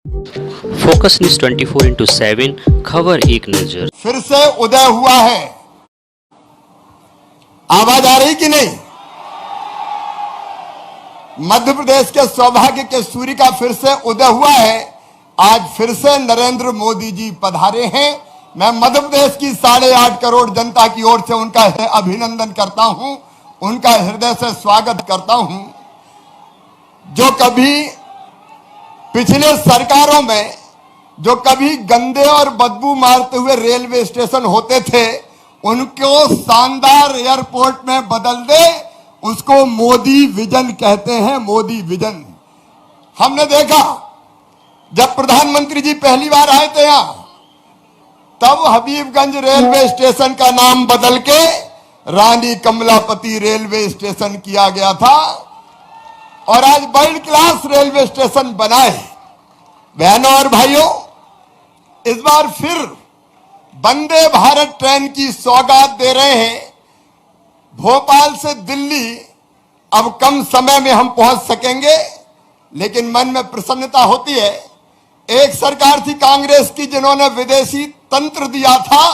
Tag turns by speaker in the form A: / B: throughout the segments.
A: Focus news 24/7 खबर एक नजर।
B: फिर से उदय हुआ है। आवाज आ रही कि नहीं? मध्य प्रदेश के सौभाग्य के सूर्य का फिर से उदय हुआ है। आज फिर से नरेंद्र मोदी जी पधारे हैं। मैं मध्य प्रदेश की 8.5 करोड़ जनता की ओर से उनका अभिनंदन करता हूं, उनका हृदय से स्वागत करता हूं। जो कभी पिछले सरकारों में जो कभी गंदे और बदबू मारते हुए रेलवे स्टेशन होते थे, उनको शानदार एयरपोर्ट में बदल दे, उसको मोदी विजन कहते हैं। मोदी विजन हमने देखा जब प्रधानमंत्री जी पहली बार आए थे यहां, तब हबीबगंज रेलवे स्टेशन का नाम बदल के रानी कमलापति रेलवे स्टेशन किया गया था और आज वर्ल्ड क्लास रेलवे स्टेशन बना है। बहनों और भाइयों, इस बार फिर वंदे भारत ट्रेन की सौगात दे रहे हैं। भोपाल से दिल्ली अब कम समय में हम पहुंच सकेंगे, लेकिन मन में प्रसन्नता होती है। एक सरकार थी कांग्रेस की जिन्होंने विदेशी तंत्र दिया था,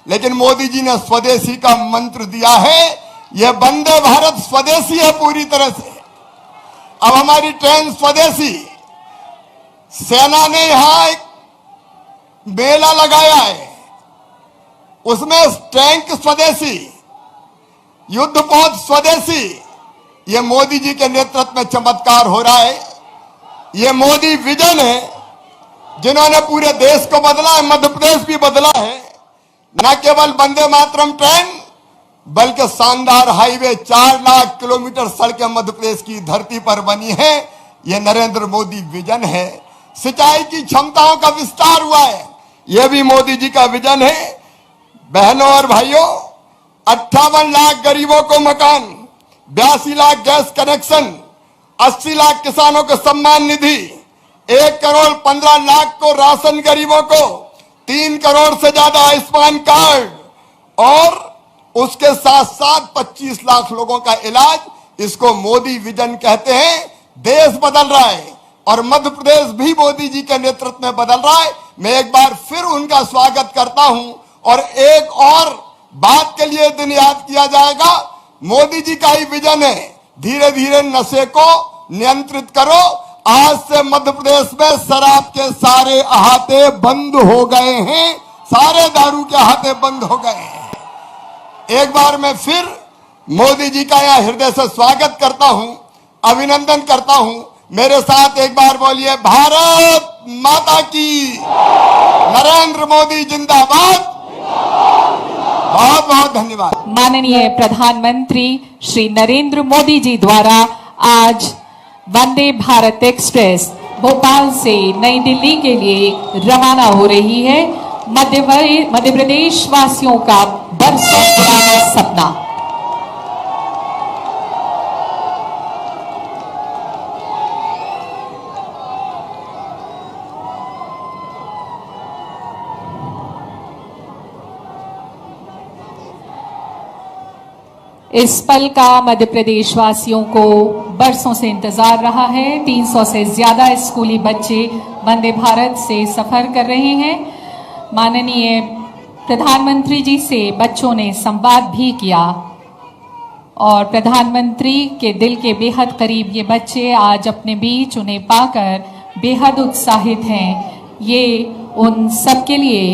B: लेकिन मोदी जी ने स्वदेशी का मंत्र दिया है। यह वंदे भारत स्वदेशी है पूरी तरह से। अब हमारी ट्रेन स्वदेशी। सेना ने यहां एक मेला लगाया है, उसमें टैंक स्वदेशी, युद्धपोत स्वदेशी। यह मोदी जी के नेतृत्व में चमत्कार हो रहा है। यह मोदी विजन है, जिन्होंने पूरे देश को बदला है, मध्य प्रदेश भी बदला है। न केवल वंदे मातरम ट्रेन, बल्कि शानदार हाईवे, 4 लाख किलोमीटर सड़कें मध्य प्रदेश की धरती पर बनी है। यह नरेंद्र मोदी विजन है। सिंचाई की क्षमताओं का विस्तार हुआ है, यह भी मोदी जी का विजन है। बहनों और भाइयों, 58 लाख गरीबों को मकान, 82 लाख गैस कनेक्शन, 80 लाख किसानों को सम्मान निधि, 1 करोड़ 15 लाख को राशन गरीबों को, 3 करोड़ से ज्यादा आयुष्मान कार्ड और उसके साथ साथ 25 लाख लोगों का इलाज। इसको मोदी विजन कहते हैं। देश बदल रहा है और मध्य प्रदेश भी मोदी जी के नेतृत्व में बदल रहा है। मैं एक बार फिर उनका स्वागत करता हूं और एक और बात के लिए दिन याद किया जाएगा। मोदी जी का ही विजन है, धीरे धीरे नशे को नियंत्रित करो। आज से मध्य प्रदेश में शराब के सारे अहाते बंद हो गए हैं, सारे दारू के अहाते बंद हो गए हैं। एक बार मैं फिर मोदी जी का यहां हृदय से स्वागत करता हूं, अभिनंदन करता हूं। मेरे साथ एक बार बोलिए, भारत माता की, नरेंद्र मोदी जिंदाबाद। बहुत बहुत धन्यवाद।
C: माननीय प्रधानमंत्री श्री नरेंद्र मोदी जी द्वारा आज वंदे भारत एक्सप्रेस भोपाल से नई दिल्ली के लिए रवाना हो रही है। मध्य प्रदेश वासियों का बरसों पुराना सपना। इस पल का मध्य प्रदेश वासियों को बरसों से इंतजार रहा है। 300 से ज्यादा स्कूली बच्चे वंदे भारत से सफर कर रहे हैं। माननीय प्रधानमंत्री जी से बच्चों ने संवाद भी किया और प्रधानमंत्री के दिल के बेहद करीब ये बच्चे आज अपने बीच उन्हें पाकर बेहद उत्साहित हैं। ये उन सबके लिए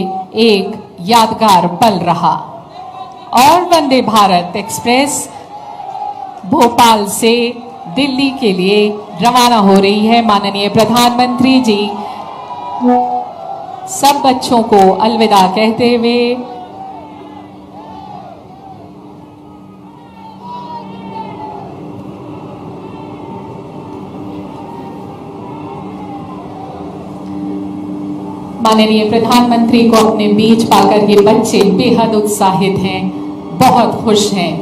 C: एक यादगार पल रहा। और वंदे भारत एक्सप्रेस भोपाल से दिल्ली के लिए रवाना हो रही है। माननीय प्रधानमंत्री जी सब बच्चों को अलविदा कहते हुए माननीय प्रधानमंत्री को अपने बीच पाकर ये बच्चे बेहद उत्साहित हैं, बहुत खुश हैं।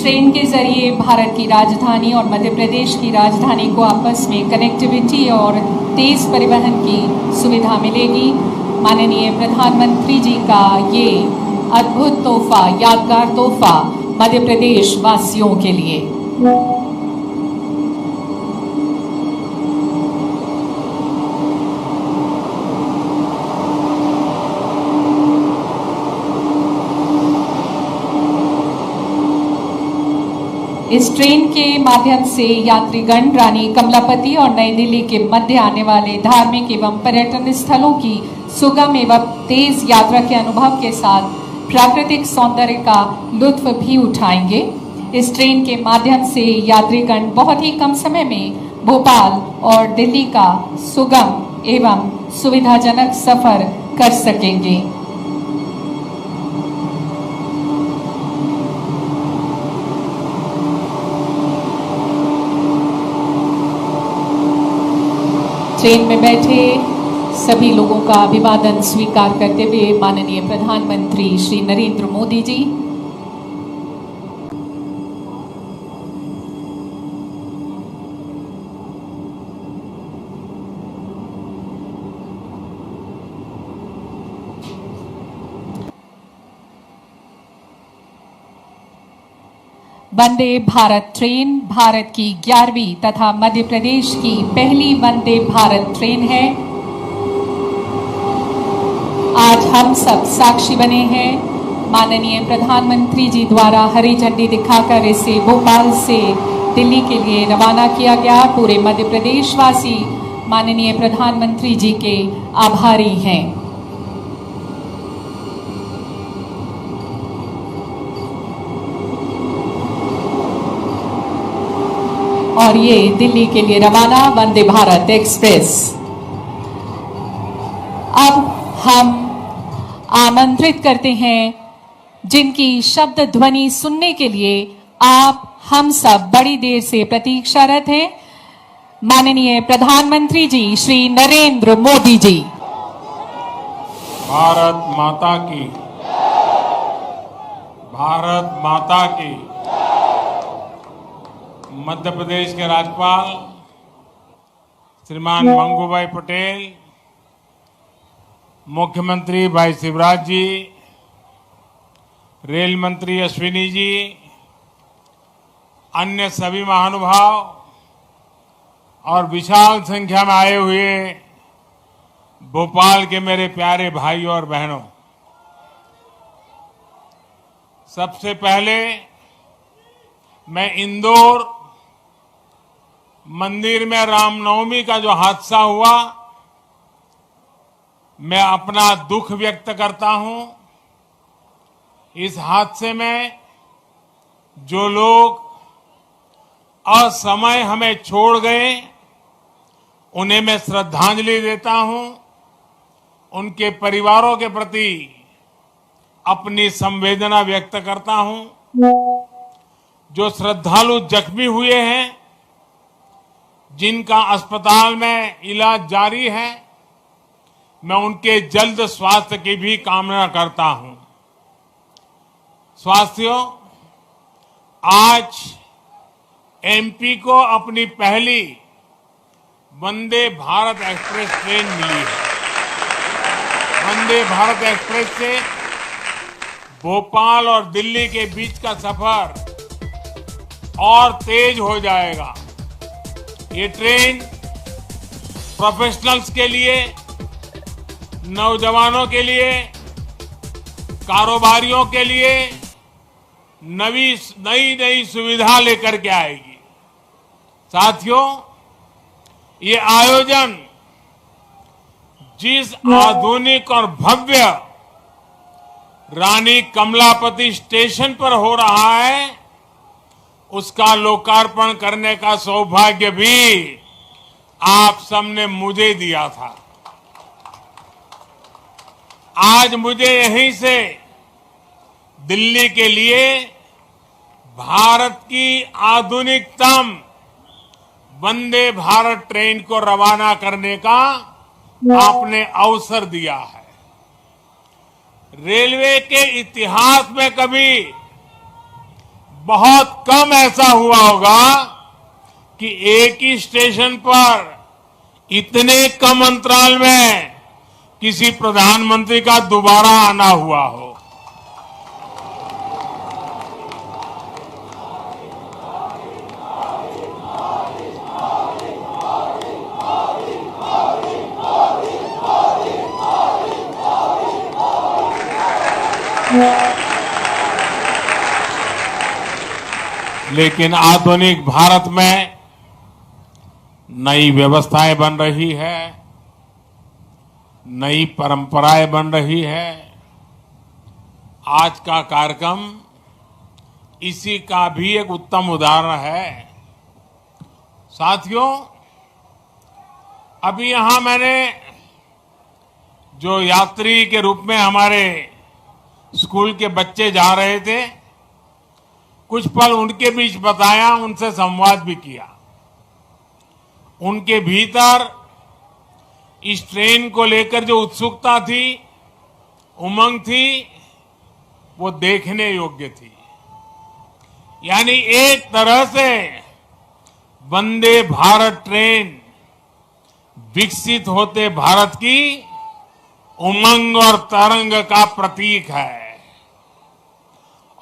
C: ट्रेन के जरिए भारत की राजधानी और मध्य प्रदेश की राजधानी को आपस में कनेक्टिविटी और तेज परिवहन की सुविधा मिलेगी। माननीय प्रधानमंत्री जी का ये अद्भुत तोहफा, यादगार तोहफा मध्य प्रदेश वासियों के लिए। इस ट्रेन के माध्यम से यात्रीगण रानी कमलापति और नई दिल्ली के मध्य आने वाले धार्मिक एवं पर्यटन स्थलों की सुगम एवं तेज यात्रा के अनुभव के साथ प्राकृतिक सौंदर्य का लुत्फ भी उठाएंगे। इस ट्रेन के माध्यम से यात्रीगण बहुत ही कम समय में भोपाल और दिल्ली का सुगम एवं सुविधाजनक सफर कर सकेंगे। ट्रेन में बैठे सभी लोगों का अभिवादन स्वीकार करते हुए माननीय प्रधानमंत्री श्री नरेंद्र मोदी जी। वंदे भारत ट्रेन भारत की 11वीं तथा मध्य प्रदेश की पहली वंदे भारत ट्रेन है। आज हम सब साक्षी बने हैं। माननीय प्रधानमंत्री जी द्वारा हरी झंडी दिखाकर इसे भोपाल से दिल्ली के लिए रवाना किया गया। पूरे मध्य प्रदेश वासी माननीय प्रधानमंत्री जी के आभारी हैं। और ये दिल्ली के लिए रवाना वंदे भारत एक्सप्रेस। अब हम आमंत्रित करते हैं जिनकी शब्द ध्वनि सुनने के लिए आप हम सब बड़ी देर से प्रतीक्षारत हैं, माननीय प्रधानमंत्री जी श्री नरेंद्र मोदी जी।
D: भारत माता की, भारत माता की। मध्य प्रदेश के राज्यपाल श्रीमान मंगूभाई पटेल, मुख्यमंत्री भाई शिवराज जी, रेल मंत्री अश्विनी जी, अन्य सभी महानुभाव और विशाल संख्या में आए हुए भोपाल के मेरे प्यारे भाइयों और बहनों, सबसे पहले मैं इंदौर मंदिर में रामनवमी का जो हादसा हुआ, मैं अपना दुख व्यक्त करता हूं। इस हादसे में जो लोग असमय हमें छोड़ गए, उन्हें मैं श्रद्धांजलि देता हूं। उनके परिवारों के प्रति अपनी संवेदना व्यक्त करता हूं। जो श्रद्धालु जख्मी हुए हैं, जिनका अस्पताल में इलाज जारी है, मैं उनके जल्द स्वास्थ्य की भी कामना करता हूं। साथियों, आज एमपी को अपनी पहली वंदे भारत एक्सप्रेस ट्रेन मिली है। वंदे भारत एक्सप्रेस से भोपाल और दिल्ली के बीच का सफर और तेज हो जाएगा। ये ट्रेन प्रोफेशनल्स के लिए, नौजवानों के लिए, कारोबारियों के लिए नई सुविधा लेकर के आएगी। साथियों, ये आयोजन जिस आधुनिक और भव्य रानी कमलापति स्टेशन पर हो रहा है, उसका लोकार्पण करने का सौभाग्य भी आप सबने मुझे दिया था। आज मुझे यहीं से दिल्ली के लिए भारत की आधुनिकतम वंदे भारत ट्रेन को रवाना करने का आपने अवसर दिया है। रेलवे के इतिहास में कभी बहुत कम ऐसा हुआ होगा कि एक ही स्टेशन पर इतने कम अंतराल में किसी प्रधानमंत्री का दोबारा आना हुआ हो। लेकिन आधुनिक भारत में नई व्यवस्थाएं बन रही है, नई परंपराएं बन रही है। आज का कार्यक्रम इसी का भी एक उत्तम उदाहरण है। साथियों, अभी यहां मैंने जो यात्री के रूप में हमारे स्कूल के बच्चे जा रहे थे, कुछ पल उनके बीच बताया, उनसे संवाद भी किया। उनके भीतर इस ट्रेन को लेकर जो उत्सुकता थी, उमंग थी, वो देखने योग्य थी। यानी एक तरह से वंदे भारत ट्रेन विकसित होते भारत की उमंग और तरंग का प्रतीक है।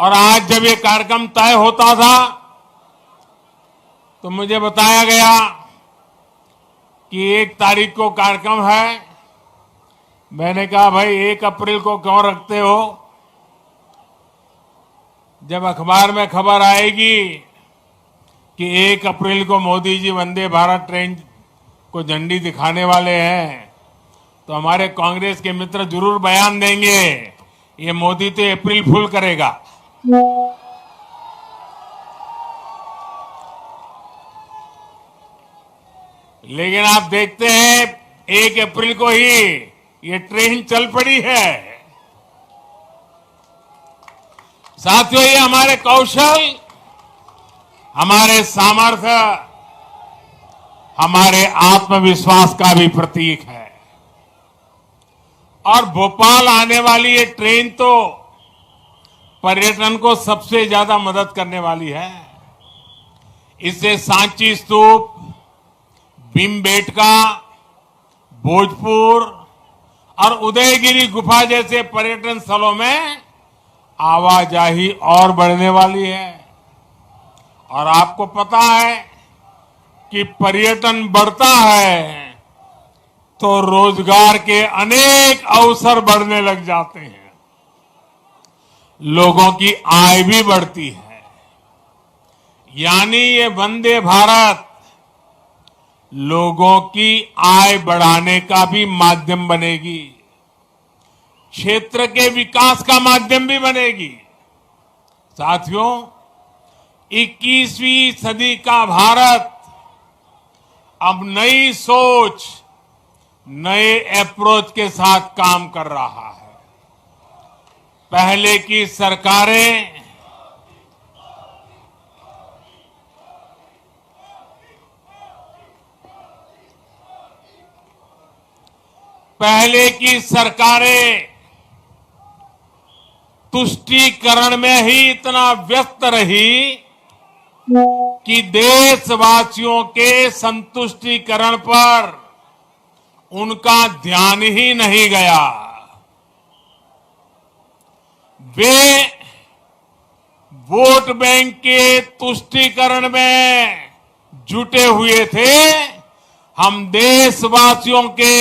D: और आज जब ये कार्यक्रम तय होता था तो मुझे बताया गया कि 1 तारीख को कार्यक्रम है। मैंने कहा, भाई 1 अप्रैल को क्यों रखते हो? जब अखबार में खबर आएगी कि 1 अप्रैल को मोदी जी वंदे भारत ट्रेन को झंडी दिखाने वाले हैं, तो हमारे कांग्रेस के मित्र जरूर बयान देंगे, ये मोदी तो अप्रैल फूल करेगा। लेकिन आप देखते हैं 1 अप्रैल को ही ये ट्रेन चल पड़ी है। साथियों, ये हमारे कौशल, हमारे सामर्थ्य, हमारे आत्मविश्वास का भी प्रतीक है। और भोपाल आने वाली ये ट्रेन तो पर्यटन को सबसे ज्यादा मदद करने वाली है। इससे सांची स्तूप, भीमबेटका, भोजपुर और उदयगिरी गुफा जैसे पर्यटन स्थलों में आवाजाही और बढ़ने वाली है। और आपको पता है कि पर्यटन बढ़ता है तो रोजगार के अनेक अवसर बढ़ने लग जाते हैं, लोगों की आय भी बढ़ती है। यानी ये वंदे भारत लोगों की आय बढ़ाने का भी माध्यम बनेगी, क्षेत्र के विकास का माध्यम भी बनेगी। साथियों, 21वीं सदी का भारत अब नई सोच, नए अप्रोच के साथ काम कर रहा है। पहले की सरकारें तुष्टीकरण में ही इतना व्यस्त रही कि देशवासियों के संतुष्टीकरण पर उनका ध्यान ही नहीं गया। वे वोट बैंक के तुष्टीकरण में जुटे हुए थे। हम देशवासियों के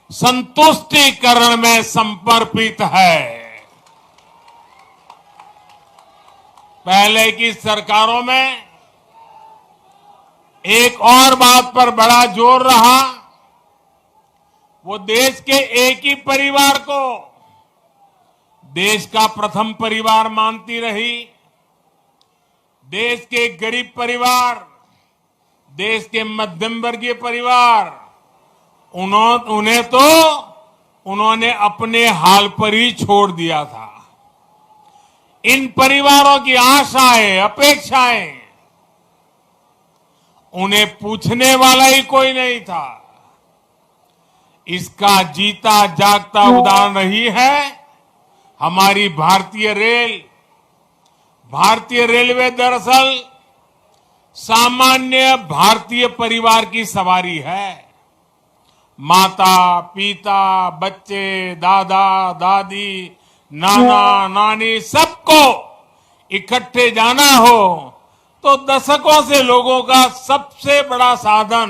D: संतुष्टीकरण में समर्पित है। पहले की सरकारों में एक और बात पर बड़ा जोर रहा, वो देश के एक ही परिवार को देश का प्रथम परिवार मानती रही। देश के गरीब परिवार, देश के मध्यम वर्गीय परिवार, उन्होंने अपने हाल पर ही छोड़ दिया था। इन परिवारों की आशाएं, अपेक्षाएं, उन्हें पूछने वाला ही कोई नहीं था। इसका जीता जागता उदाहरण रही है हमारी भारतीय रेल, भारतीय रेलवे दरअसल सामान्य भारतीय परिवार की सवारी है। माता, पिता, बच्चे, दादा, दादी, नाना, नानी सबको इकट्ठे जाना हो तो दशकों से लोगों का सबसे बड़ा साधन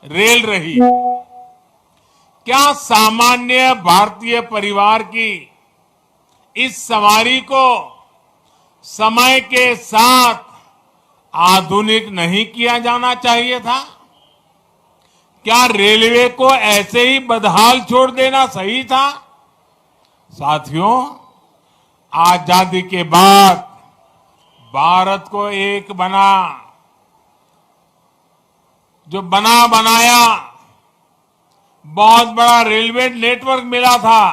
D: रेल रही है। क्या सामान्य भारतीय परिवार की इस सवारी को समय के साथ आधुनिक नहीं किया जाना चाहिए था? क्या रेलवे को ऐसे ही बदहाल छोड़ देना सही था? साथियों, आजादी के बाद भारत को एक बनाया बहुत बड़ा रेलवे नेटवर्क मिला था।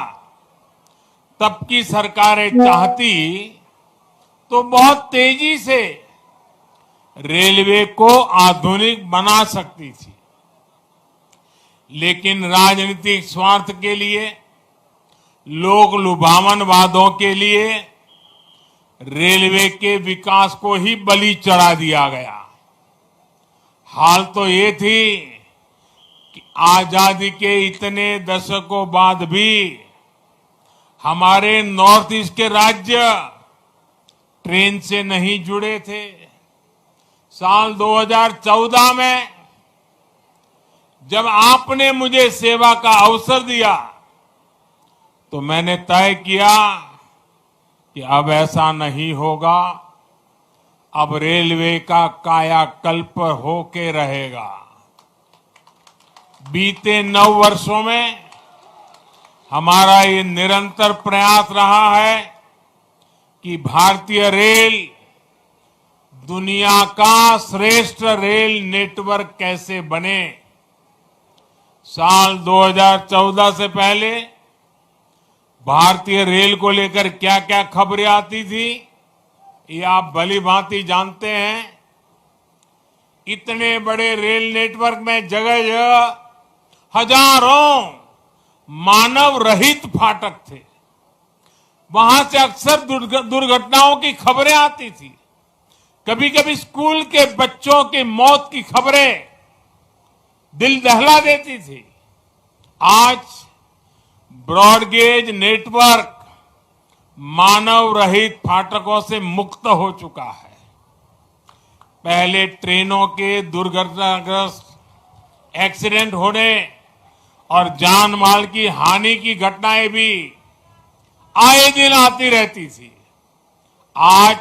D: तब की सरकारें चाहती तो बहुत तेजी से रेलवे को आधुनिक बना सकती थी, लेकिन राजनीतिक स्वार्थ के लिए, लोक लुभावन वादों के लिए रेलवे के विकास को ही बलि चढ़ा दिया गया। हाल तो ये थी कि आजादी के इतने दशकों बाद भी हमारे नॉर्थ ईस्ट के राज्य ट्रेन से नहीं जुड़े थे। साल 2014 में जब आपने मुझे सेवा का अवसर दिया तो मैंने तय किया कि अब ऐसा नहीं होगा, अब रेलवे का कायाकल्प होके रहेगा। बीते 9 वर्षों में हमारा ये निरंतर प्रयास रहा है कि भारतीय रेल दुनिया का श्रेष्ठ रेल नेटवर्क कैसे बने। साल 2014 से पहले भारतीय रेल को लेकर क्या क्या खबरें आती थी, ये आप भली भांति जानते हैं। इतने बड़े रेल नेटवर्क में जगह जगह हजारों मानव रहित फाटक थे। वहां से अक्सर दुर्घटनाओं की खबरें आती थी। कभी कभी स्कूल के बच्चों की मौत की खबरें दिल दहला देती थी। आज ब्रॉडगेज नेटवर्क मानव रहित फाटकों से मुक्त हो चुका है। पहले ट्रेनों के दुर्घटनाग्रस्त एक्सीडेंट होने और जान माल की हानि की घटनाएं भी आए दिन आती रहती थी। आज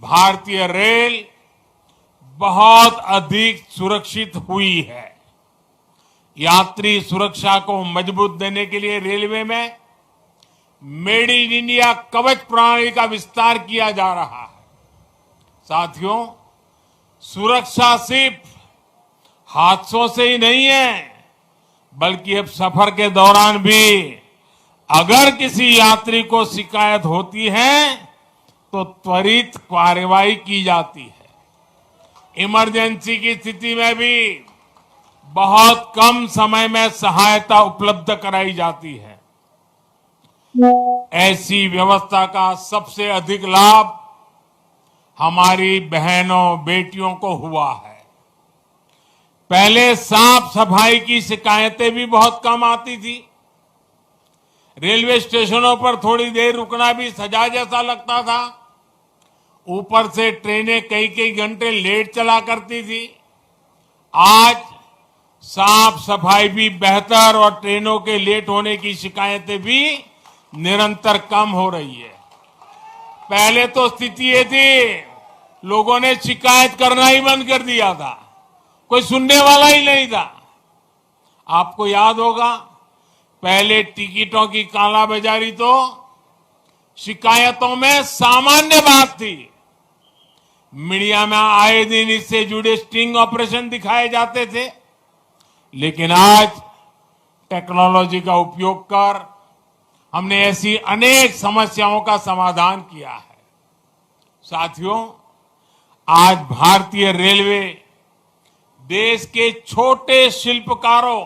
D: भारतीय रेल बहुत अधिक सुरक्षित हुई है। यात्री सुरक्षा को मजबूत देने के लिए रेलवे में मेड इन इंडिया कवच प्रणाली का विस्तार किया जा रहा है। साथियों, सुरक्षा सिर्फ हादसों से ही नहीं है, बल्कि अब सफर के दौरान भी अगर किसी यात्री को शिकायत होती है तो त्वरित कार्रवाई की जाती है। इमरजेंसी की स्थिति में भी बहुत कम समय में सहायता उपलब्ध कराई जाती है। ऐसी व्यवस्था का सबसे अधिक लाभ हमारी बहनों बेटियों को हुआ है। पहले साफ सफाई की शिकायतें भी बहुत कम आती थी। रेलवे स्टेशनों पर थोड़ी देर रुकना भी सजा जैसा लगता था। ऊपर से ट्रेनें कई कई घंटे लेट चला करती थी। आज साफ सफाई भी बेहतर और ट्रेनों के लेट होने की शिकायतें भी निरंतर कम हो रही है। पहले तो स्थिति ये थी, लोगों ने शिकायत करना ही बंद कर दिया था, कोई सुनने वाला ही नहीं था। आपको याद होगा, पहले टिकटों की कालाबाजारी तो शिकायतों में सामान्य बात थी। मीडिया में आए दिन इससे जुड़े स्टिंग ऑपरेशन दिखाए जाते थे, लेकिन आज टेक्नोलॉजी का उपयोग कर हमने ऐसी अनेक समस्याओं का समाधान किया है। साथियों, आज भारतीय रेलवे देश के छोटे शिल्पकारों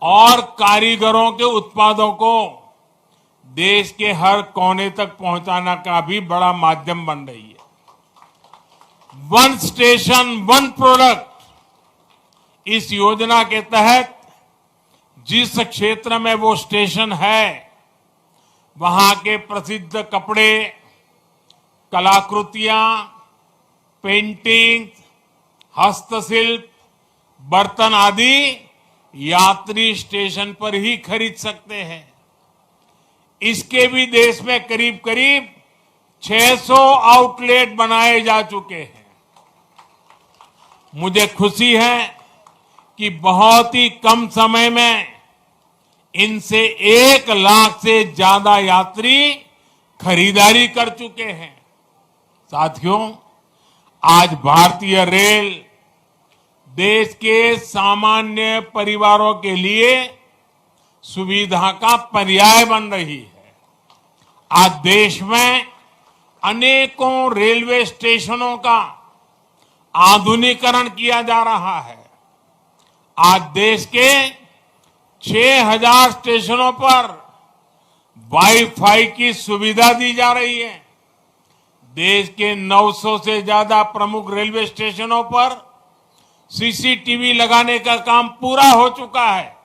D: और कारीगरों के उत्पादों को देश के हर कोने तक पहुंचाना का भी बड़ा माध्यम बन रही है। वन स्टेशन वन प्रोडक्ट इस योजना के तहत जिस क्षेत्र में वो स्टेशन है वहां के प्रसिद्ध कपड़े, कलाकृतियां, पेंटिंग, हस्तशिल्प, बर्तन आदि यात्री स्टेशन पर ही खरीद सकते हैं। इसके भी देश में करीब करीब 600 आउटलेट बनाए जा चुके हैं। मुझे खुशी है कि बहुत ही कम समय में इनसे 1 लाख से ज्यादा यात्री खरीदारी कर चुके हैं। साथियों, आज भारतीय रेल देश के सामान्य परिवारों के लिए सुविधा का पर्याय बन रही है। आज देश में अनेकों रेलवे स्टेशनों का आधुनिकीकरण किया जा रहा है। आज देश के 6000 स्टेशनों पर वाईफाई की सुविधा दी जा रही है। देश के 900 से ज्यादा प्रमुख रेलवे स्टेशनों पर सीसीटीवी लगाने का काम पूरा हो चुका है।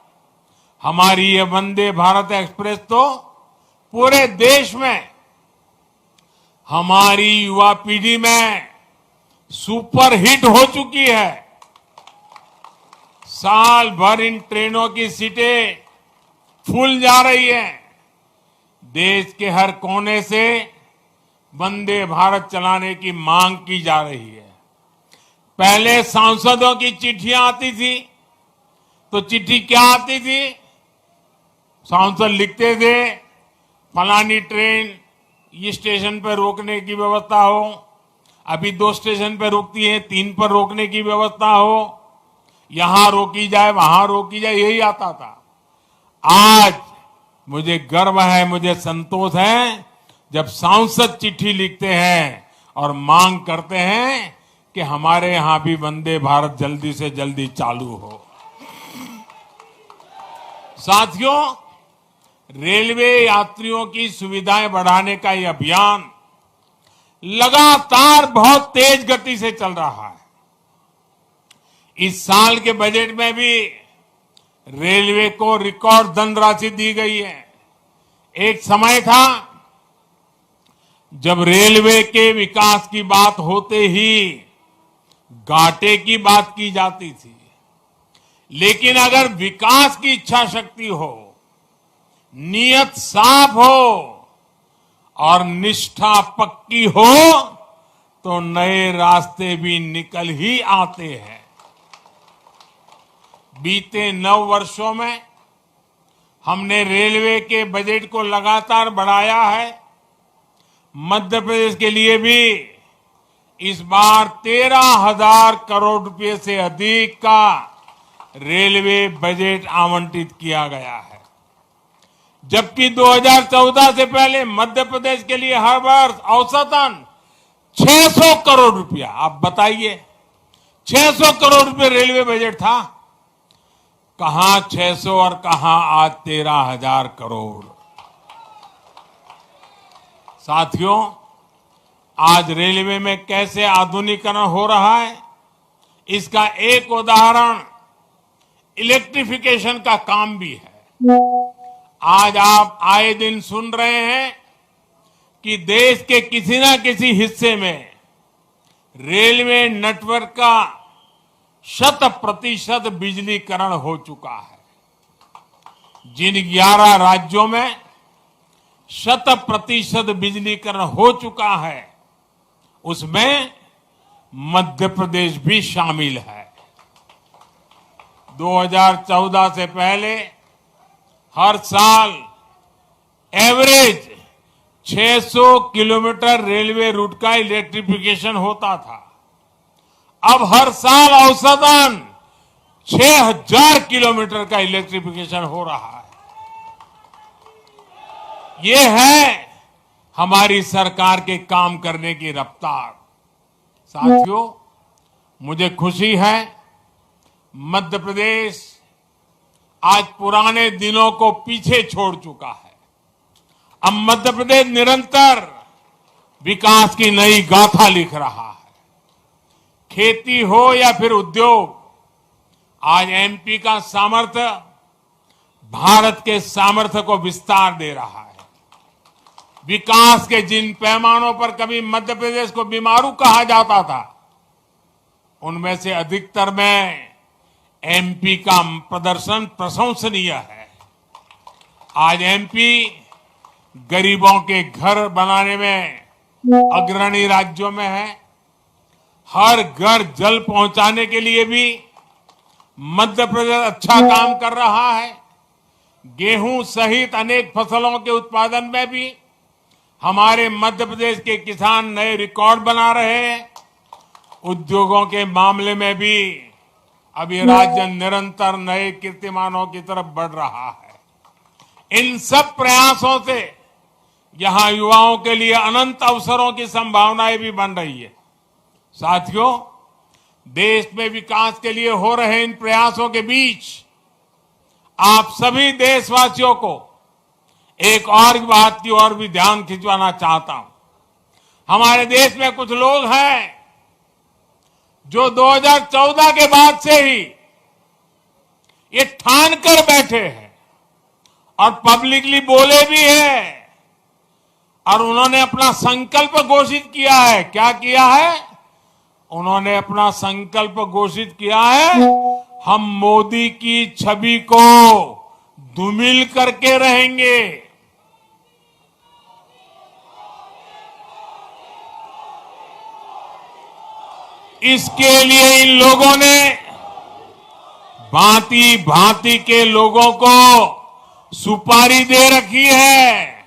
D: हमारी ये वंदे भारत एक्सप्रेस तो पूरे देश में हमारी युवा पीढ़ी में सुपर हिट हो चुकी है। साल भर इन ट्रेनों की सीटें फुल जा रही है। देश के हर कोने से वंदे भारत चलाने की मांग की जा रही है। पहले सांसदों की चिट्ठियां आती थी, तो चिट्ठी क्या आती थी? सांसद लिखते थे फलानी ट्रेन ये स्टेशन पर रोकने की व्यवस्था हो, अभी 2 स्टेशन पर रुकती है, 3 पर रोकने की व्यवस्था हो, यहां रोकी जाए वहां रोकी जाए, यही आता था। आज मुझे गर्व है, मुझे संतोष है जब सांसद चिट्ठी लिखते हैं और मांग करते हैं कि हमारे यहां भी वंदे भारत जल्दी से जल्दी चालू हो। साथियों, रेलवे यात्रियों की सुविधाएं बढ़ाने का यह अभियान लगातार बहुत तेज गति से चल रहा है। इस साल के बजट में भी रेलवे को रिकॉर्ड धनराशि दी गई है। एक समय था जब रेलवे के विकास की बात होते ही घाटे की बात की जाती थी, लेकिन अगर विकास की इच्छा शक्ति हो, नियत साफ हो और निष्ठा पक्की हो तो नए रास्ते भी निकल ही आते हैं। बीते 9 वर्षों में हमने रेलवे के बजट को लगातार बढ़ाया है। मध्य प्रदेश के लिए भी इस बार 13,000 करोड़ रुपए से अधिक का रेलवे बजट आवंटित किया गया है, जबकि 2014 से पहले मध्य प्रदेश के लिए हर वर्ष औसतन 600 करोड़ रुपया, आप बताइए 600 करोड़ रुपए रेलवे बजट था। कहां 600 और कहां आज 13,000 करोड़। साथियों, आज रेलवे में कैसे आधुनिकीकरण हो रहा है, इसका एक उदाहरण इलेक्ट्रिफिकेशन का काम भी है। आज आप आए दिन सुन रहे हैं कि देश के किसी न किसी हिस्से में रेलवे नेटवर्क का 100% बिजलीकरण हो चुका है। जिन 11 राज्यों में 100% बिजलीकरण हो चुका है, उसमें मध्य प्रदेश भी शामिल है। 2014 से पहले हर साल एवरेज 600 किलोमीटर रेलवे रूट का इलेक्ट्रिफिकेशन होता था। अब हर साल औसतन 6,000 किलोमीटर का इलेक्ट्रिफिकेशन हो रहा है। ये है हमारी सरकार के काम करने की रफ्तार। साथियों, मुझे खुशी है मध्य प्रदेश आज पुराने दिनों को पीछे छोड़ चुका है। अब मध्य प्रदेश निरंतर विकास की नई गाथा लिख रहा है। खेती हो या फिर उद्योग, आज एमपी का सामर्थ्य भारत के सामर्थ्य को विस्तार दे रहा है। विकास के जिन पैमानों पर कभी मध्य प्रदेश को बीमारू कहा जाता था, उनमें से अधिकतर में एमपी का प्रदर्शन प्रशंसनीय है। आज एमपी गरीबों के घर बनाने में अग्रणी राज्यों में है। हर घर जल पहुंचाने के लिए भी मध्य प्रदेश अच्छा काम कर रहा है। गेहूं सहित अनेक फसलों के उत्पादन में भी हमारे मध्य प्रदेश के किसान नए रिकॉर्ड बना रहे हैं। उद्योगों के मामले में भी अब ये राज्य निरंतर नए कीर्तिमानों की तरफ बढ़ रहा है। इन सब प्रयासों से यहां युवाओं के लिए अनंत अवसरों की संभावनाएं भी बन रही है। साथियों, देश में विकास के लिए हो रहे इन प्रयासों के बीच आप सभी देशवासियों को एक और बात की ओर भी ध्यान खिंचवाना चाहता हूं। हमारे देश में कुछ लोग हैं जो 2014 के बाद से ही ये ठान कर बैठे हैं और पब्लिकली बोले भी हैं, और उन्होंने अपना संकल्प घोषित किया है। क्या किया है? उन्होंने अपना संकल्प घोषित किया है, हम मोदी की छवि को धूमिल करके रहेंगे। इसके लिए इन लोगों ने भांति भांति के लोगों को सुपारी दे रखी है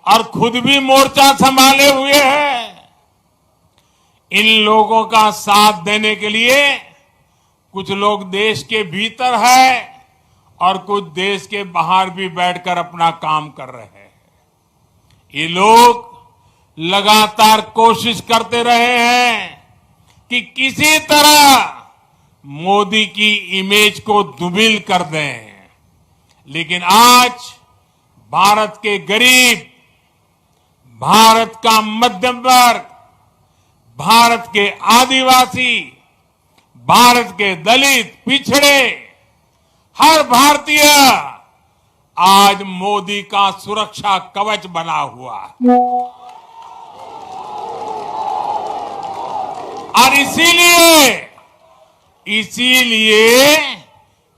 D: और खुद भी मोर्चा संभाले हुए हैं। इन लोगों का साथ देने के लिए कुछ लोग देश के भीतर है और कुछ देश के बाहर भी बैठकर अपना काम कर रहे हैं। ये लोग लगातार कोशिश करते रहे हैं कि किसी तरह मोदी की इमेज को धूमिल कर दें, लेकिन आज भारत के गरीब, भारत का मध्यम वर्ग, भारत के आदिवासी, भारत के दलित, पिछड़े, हर भारतीय आज मोदी का सुरक्षा कवच बना हुआ है। और इसीलिए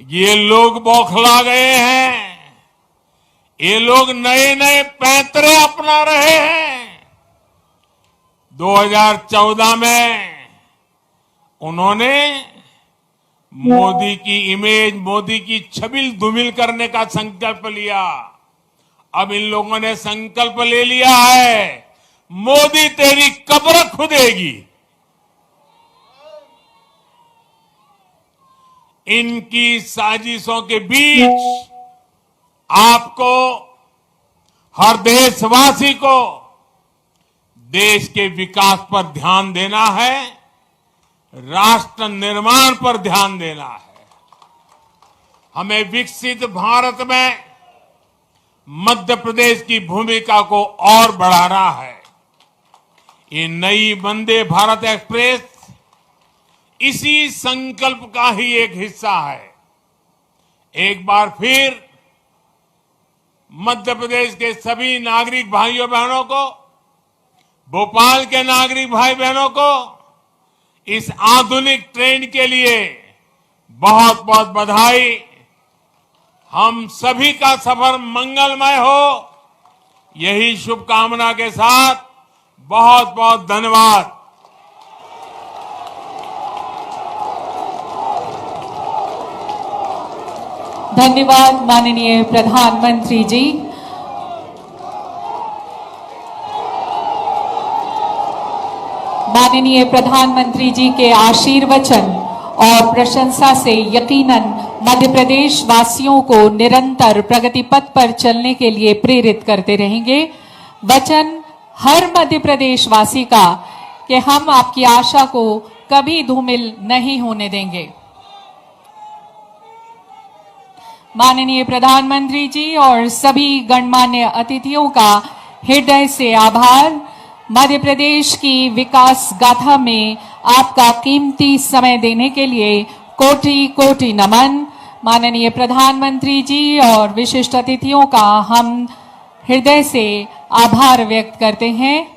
D: ये लोग बौखला गए हैं। ये लोग नए नए पैंतरे अपना रहे हैं। 2014 में उन्होंने मोदी की इमेज, मोदी की छवि धूमिल करने का संकल्प लिया। अब इन लोगों ने संकल्प ले लिया है, मोदी तेरी कब्र खुदेगी। इनकी साजिशों के बीच आपको, हर देशवासी को देश के विकास पर ध्यान देना है, राष्ट्र निर्माण पर ध्यान देना है। हमें विकसित भारत में मध्य प्रदेश की भूमिका को और बढ़ाना है। ये नई वंदे भारत एक्सप्रेस इसी संकल्प का ही एक हिस्सा है। एक बार फिर मध्य प्रदेश के सभी नागरिक भाइयों बहनों को, भोपाल के नागरिक भाई बहनों को इस आधुनिक ट्रेन के लिए बहुत बहुत बधाई। हम सभी का सफर मंगलमय हो, यही शुभकामना के साथ बहुत बहुत धन्यवाद।
C: धन्यवाद माननीय प्रधानमंत्री जी। माननीय प्रधानमंत्री जी के आशीर्वचन और प्रशंसा से यकीनन मध्य प्रदेश वासियों को निरंतर प्रगति पथ पर चलने के लिए प्रेरित करते रहेंगे। वचन हर मध्य प्रदेश वासी का कि हम आपकी आशा को कभी धूमिल नहीं होने देंगे। माननीय प्रधानमंत्री जी और सभी गणमान्य अतिथियों का हृदय से आभार। मध्य प्रदेश की विकास गाथा में आपका कीमती समय देने के लिए कोटि कोटि नमन। माननीय प्रधानमंत्री जी और विशिष्ट अतिथियों का हम हृदय से आभार व्यक्त करते हैं।